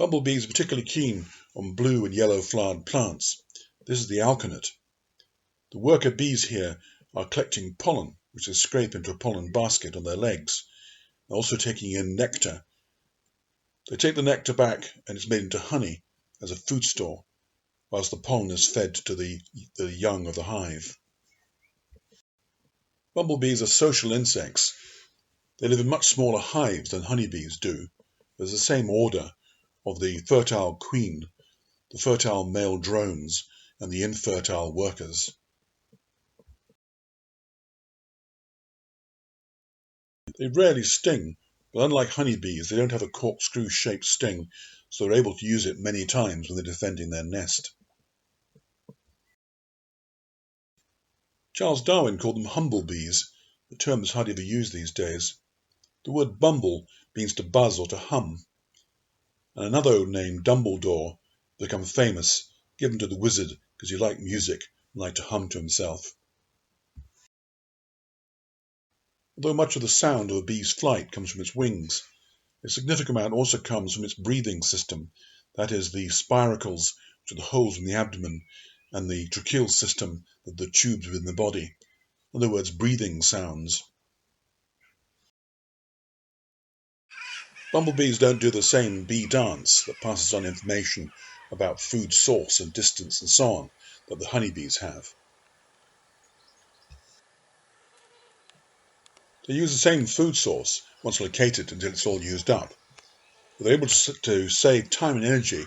Bumblebees are particularly keen on blue and yellow flowered plants. This is the alkanet. The worker bees here are collecting pollen, which they scrape into a pollen basket on their legs, and also taking in nectar. They take the nectar back and it's made into honey as a food store, whilst the pollen is fed to the young of the hive. Bumblebees are social insects. They live in much smaller hives than honeybees do. There's the same order of the fertile queen, the fertile male drones, and the infertile workers. They rarely sting, but unlike honeybees, they don't have a corkscrew-shaped sting, so they're able to use it many times when they're defending their nest. Charles Darwin called them humblebees. The term is hardly ever used these days. The word bumble means to buzz or to hum, and another name, Dumbledor, became famous, given to the wizard because he liked music and liked to hum to himself. Although much of the sound of a bee's flight comes from its wings, a significant amount also comes from its breathing system, that is, the spiracles, which are the holes in the abdomen, and the tracheal system, the tubes within the body. In other words, breathing sounds. Bumblebees don't do the same bee dance that passes on information about food source and distance and so on that the honeybees have. They use the same food source once located until it's all used up. But they're able to save time and energy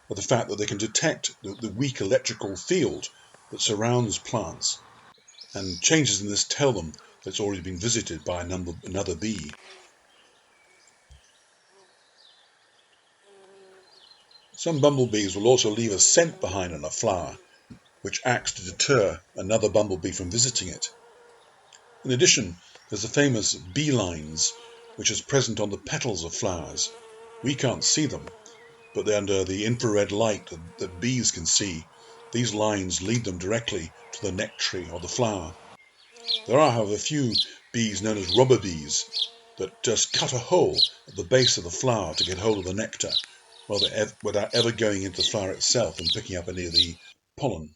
by the fact that they can detect the weak electrical field that surrounds plants, and changes in this tell them that it's already been visited by another bee. Some bumblebees will also leave a scent behind on a flower, which acts to deter another bumblebee from visiting it. In addition, there's the famous bee lines, which is present on the petals of flowers. We can't see them, but they're under the infrared light that bees can see. These lines lead them directly to the nectary or the flower. There are, however, a few bees known as robber bees that just cut a hole at the base of the flower to get hold of the nectar, without ever going into the flower itself and picking up any of the pollen.